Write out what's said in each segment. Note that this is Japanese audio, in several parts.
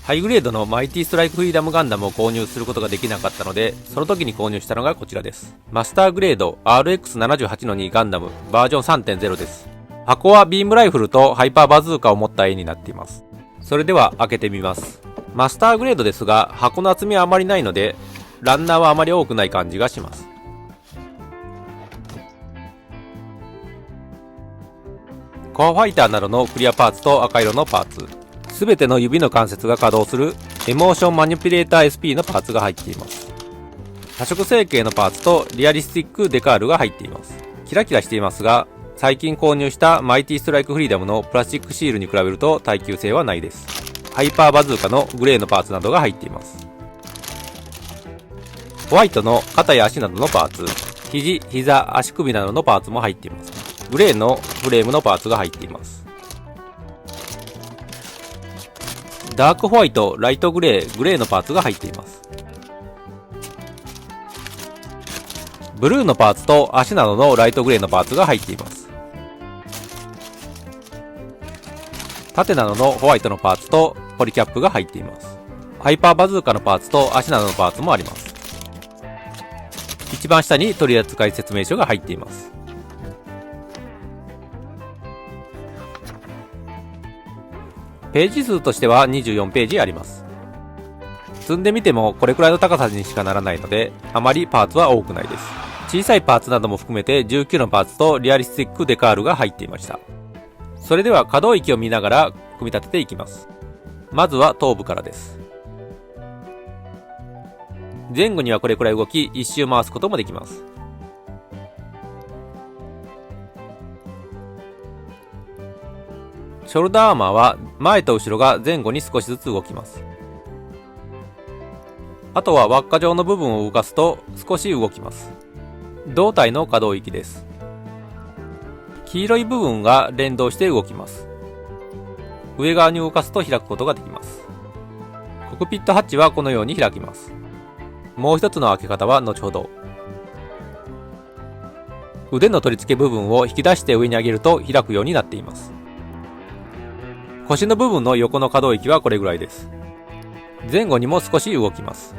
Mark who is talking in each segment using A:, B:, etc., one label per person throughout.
A: ハイグレードのマイティストライクフリーダムガンダムを購入することができなかったので、その時に購入したのがこちらです。マスターグレード RX78-2 ガンダムバージョン 3.0 です。箱はビームライフルとハイパーバズーカを持った絵になっています。それでは開けてみます。マスターグレードですが、箱の厚みはあまりないので、ランナーはあまり多くない感じがします。コアファイターなどのクリアパーツと赤色のパーツ、すべての指の関節が稼働するエモーションマニピュレーター SP のパーツが入っています。多色成形のパーツとリアリスティックデカールが入っています。キラキラしていますが、最近購入したマイティストライクフリーダムのプラスチックシールに比べると耐久性はないです。ハイパーバズーカのグレーのパーツなどが入っています。ホワイトの肩や足などのパーツ、肘、膝、足首などのパーツも入っています。グレーのフレームのパーツが入っています。ダークホワイト、ライトグレー、グレーのパーツが入っています。ブルーのパーツと足などのライトグレーのパーツが入っています。縦などのホワイトのパーツとポリキャップが入っています。ハイパーバズーカのパーツと足などのパーツもあります。一番下に取扱説明書が入っています。ページ数としては24ページあります。積んでみてもこれくらいの高さにしかならないので、あまりパーツは多くないです。小さいパーツなども含めて19のパーツとリアリスティックデカールが入っていました。それでは可動域を見ながら組み立てていきます。まずは頭部からです。前後にはこれくらい動き、一周回すこともできます。ショルダーアーマーは前と後ろが前後に少しずつ動きます。あとは輪っか状の部分を動かすと少し動きます。胴体の可動域です。黄色い部分が連動して動きます。上側に動かすと開くことができます。コクピットハッチはこのように開きます。もう一つの開け方は後ほど。腕の取り付け部分を引き出して上に上げると開くようになっています。腰の部分の横の可動域はこれぐらいです。前後にも少し動きます。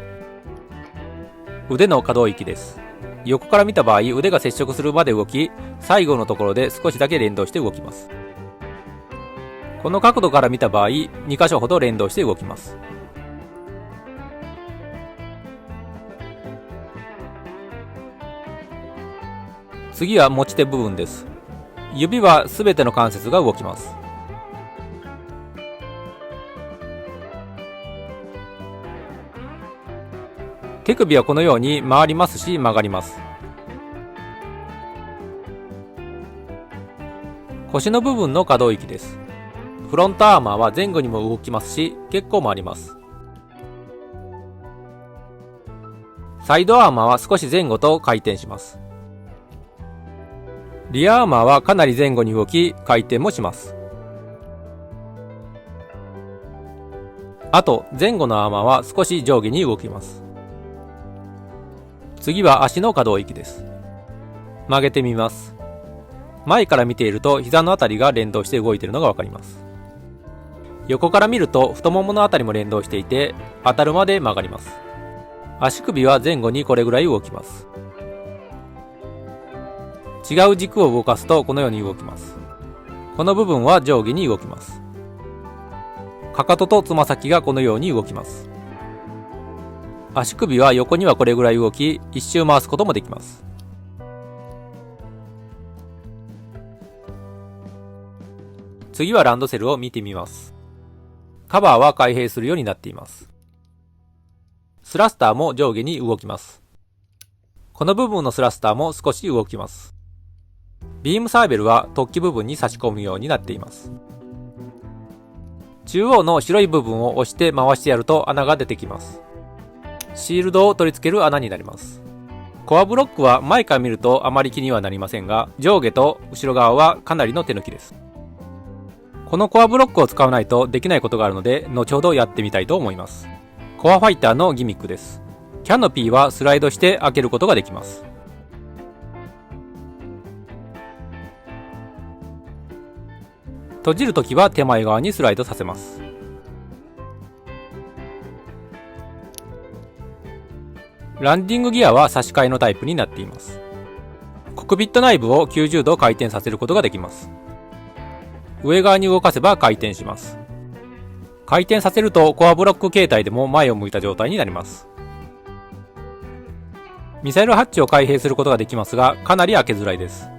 A: 腕の可動域です。横から見た場合、腕が接触するまで動き、最後のところで少しだけ連動して動きます。この角度から見た場合、2箇所ほど連動して動きます。次は持ち手部分です。指はすべての関節が動きます。手首はこのように回りますし曲がります。腰の部分の可動域です。フロントアーマーは前後にも動きますし結構回ります。サイドアーマーは少し前後と回転します。リアアーマーはかなり前後に動き回転もします。あと前後のアーマーは少し上下に動きます。次は足の可動域です。曲げてみます。前から見ていると膝のあたりが連動して動いているのがわかります。横から見ると太もものあたりも連動していて当たるまで曲がります。足首は前後にこれぐらい動きます。違う軸を動かすとこのように動きます。この部分は上下に動きます。かかととつま先がこのように動きます。足首は横にはこれぐらい動き、一周回すこともできます。次はランドセルを見てみます。カバーは開閉するようになっています。スラスターも上下に動きます。この部分のスラスターも少し動きます。ビームサーベルは突起部分に差し込むようになっています。中央の白い部分を押して回してやると穴が出てきます。シールドを取り付ける穴になります。コアブロックは前から見るとあまり気にはなりませんが、上下と後ろ側はかなりの手抜きです。このコアブロックを使わないとできないことがあるので、後ほどやってみたいと思います。コアファイターのギミックです。キャノピーはスライドして開けることができます。閉じるときは手前側にスライドさせます。ランディングギアは差し替えのタイプになっています。コックピット内部を90度回転させることができます。上側に動かせば回転します。回転させるとコアブロック形態でも前を向いた状態になります。ミサイルハッチを開閉することができますが、かなり開けづらいです。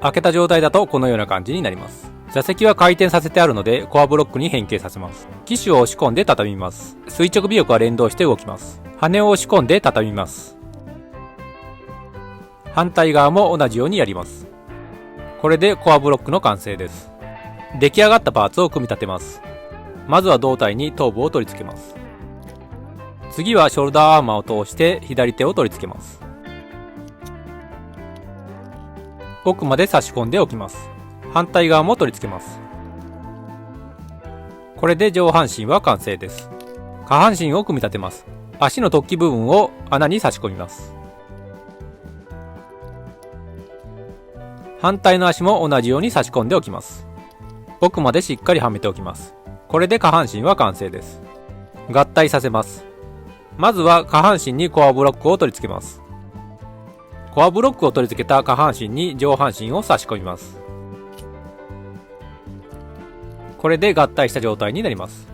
A: 開けた状態だとこのような感じになります。座席は回転させてあるのでコアブロックに変形させます。機首を押し込んで畳みます。垂直尾翼は連動して動きます。羽を押し込んで畳みます。反対側も同じようにやります。これでコアブロックの完成です。出来上がったパーツを組み立てます。まずは胴体に頭部を取り付けます。次はショルダーアーマーを通して左手を取り付けます。奥まで差し込んでおきます。反対側も取り付けます。これで上半身は完成です。下半身を組み立てます。足の突起部分を穴に差し込みます。反対の足も同じように差し込んでおきます。奥までしっかりはめておきます。これで下半身は完成です。合体させます。まずは下半身にコアブロックを取り付けます。コアブロックを取り付けた下半身に上半身を差し込みます。これで合体した状態になります。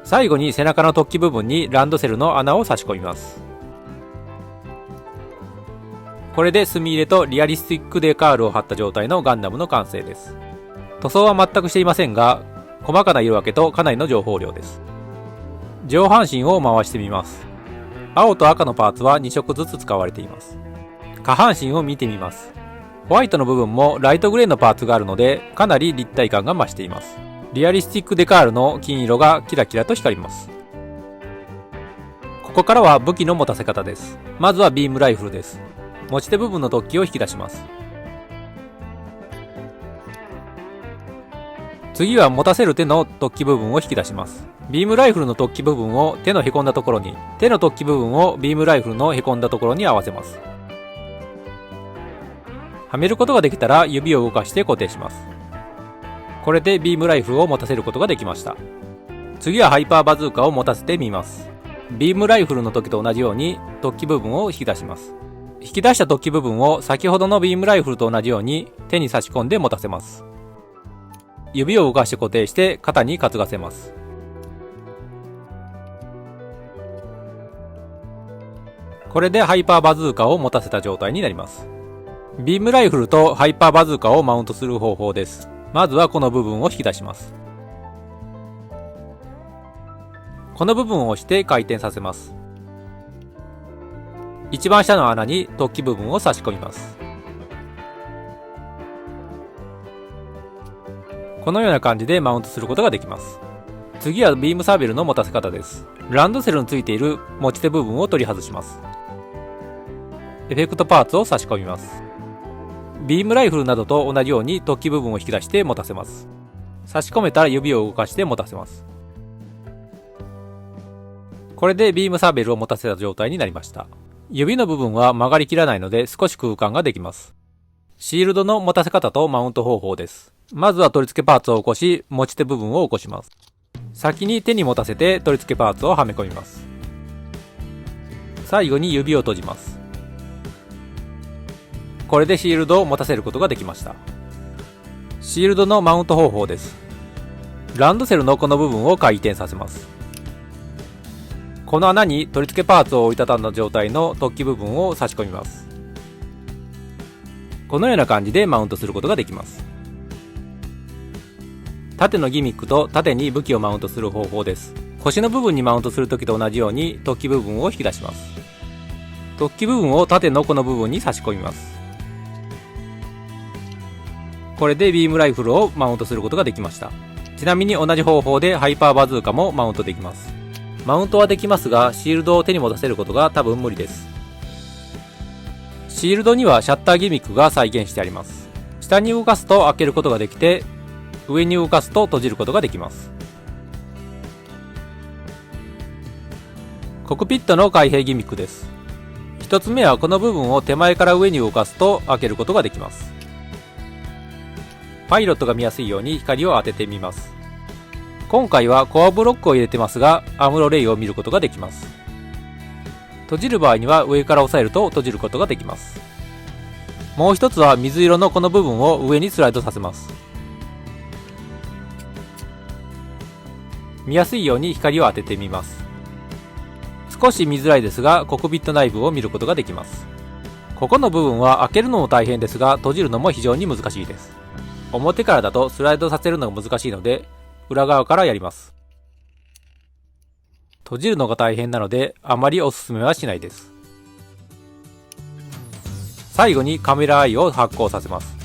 A: 最後に背中の突起部分にランドセルの穴を差し込みます。これで墨入れとリアリスティックデカールを貼った状態のガンダムの完成です。塗装は全くしていませんが、細かな色分けとかなりの情報量です。上半身を回してみます。青と赤のパーツは2色ずつ使われています。下半身を見てみます。ホワイトの部分もライトグレーのパーツがあるので、かなり立体感が増しています。リアリスティックデカールの金色がキラキラと光ります。ここからは武器の持たせ方です。まずはビームライフルです。持ち手部分の突起を引き出します。次は持たせる手の突起部分を引き出します。ビームライフルの突起部分を手のへこんだところに、手の突起部分をビームライフルのへこんだところに合わせます。はめることができたら指を動かして固定します。これでビームライフルを持たせることができました。次はハイパーバズーカを持たせてみます。ビームライフルの時と同じように突起部分を引き出します。引き出した突起部分を先ほどのビームライフルと同じように手に差し込んで持たせます。指を動かして固定して肩に担がせます。これでハイパーバズーカを持たせた状態になります。ビームライフルとハイパーバズーカをマウントする方法です。まずはこの部分を引き出します。この部分を押して回転させます。一番下の穴に突起部分を差し込みます。このような感じでマウントすることができます。次はビームサーベルの持たせ方です。ランドセルについている持ち手部分を取り外します。エフェクトパーツを差し込みます。ビームライフルなどと同じように突起部分を引き出して持たせます。差し込めたら指を動かして持たせます。これでビームサーベルを持たせた状態になりました。指の部分は曲がりきらないので少し空間ができます。シールドの持たせ方とマウント方法です。まずは取り付けパーツを起こし、持ち手部分を起こします。先に手に持たせて取り付けパーツをはめ込みます。最後に指を閉じます。これでシールドを持たせることができました。シールドのマウント方法です。ランドセルのこの部分を回転させます。この穴に取り付けパーツを折りたたんだ状態の突起部分を差し込みます。このような感じでマウントすることができます。縦のギミックと縦に武器をマウントする方法です。腰の部分にマウントするときと同じように突起部分を引き出します。突起部分を縦のこの部分に差し込みます。これでビームライフルをマウントすることができました。ちなみに同じ方法でハイパーバズーカもマウントできます。マウントはできますが、シールドを手に持たせることが多分無理です。シールドにはシャッターギミックが再現してあります。下に動かすと開けることができて、上に動かすと閉じることができます。コックピットの開閉ギミックです。一つ目はこの部分を手前から上に動かすと開けることができます。パイロットが見やすいように光を当ててみます。今回はコアブロックを入れてますが、アムロレイを見ることができます。閉じる場合には上から押さえると閉じることができます。もう一つは水色のこの部分を上にスライドさせます。見やすいように光を当ててみます。少し見づらいですが、コックピット内部を見ることができます。ここの部分は開けるのも大変ですが、閉じるのも非常に難しいです。表からだとスライドさせるのが難しいので、裏側からやります。閉じるのが大変なので、あまりおすすめはしないです。最後にカメラアイを発光させます。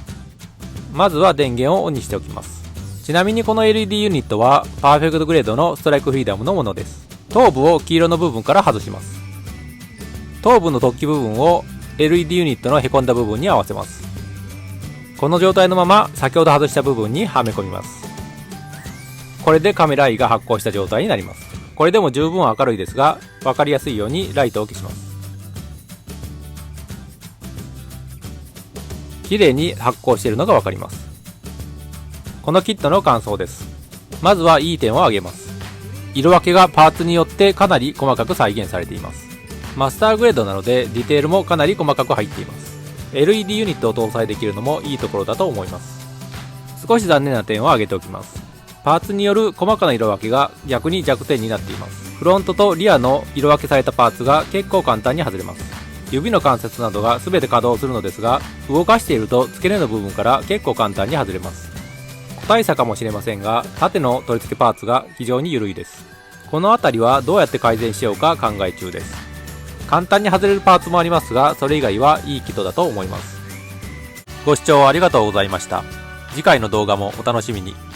A: まずは電源をオンにしておきます。ちなみにこの LED ユニットはパーフェクトグレードのストライクフリーダムのものです。頭部を黄色の部分から外します。頭部の突起部分を LED ユニットのへこんだ部分に合わせます。この状態のまま先ほど外した部分にはめ込みます。これでカメラアイが発光した状態になります。これでも十分明るいですが、分かりやすいようにライトを消します。綺麗に発光しているのが分かります。このキットの感想です。まずはいい点を挙げます。色分けがパーツによってかなり細かく再現されています。マスターグレードなのでディテールもかなり細かく入っています。LED ユニットを搭載できるのもいいところだと思います。少し残念な点を挙げておきます。パーツによる細かな色分けが逆に弱点になっています。フロントとリアの色分けされたパーツが結構簡単に外れます。指の関節などが全て稼働するのですが、動かしていると付け根の部分から結構簡単に外れます。個体差かもしれませんが、縦の取り付けパーツが非常に緩いです。この辺りはどうやって改善しようか考え中です。簡単に外れるパーツもありますが、それ以外はいいキットだと思います。ご視聴ありがとうございました。次回の動画もお楽しみに。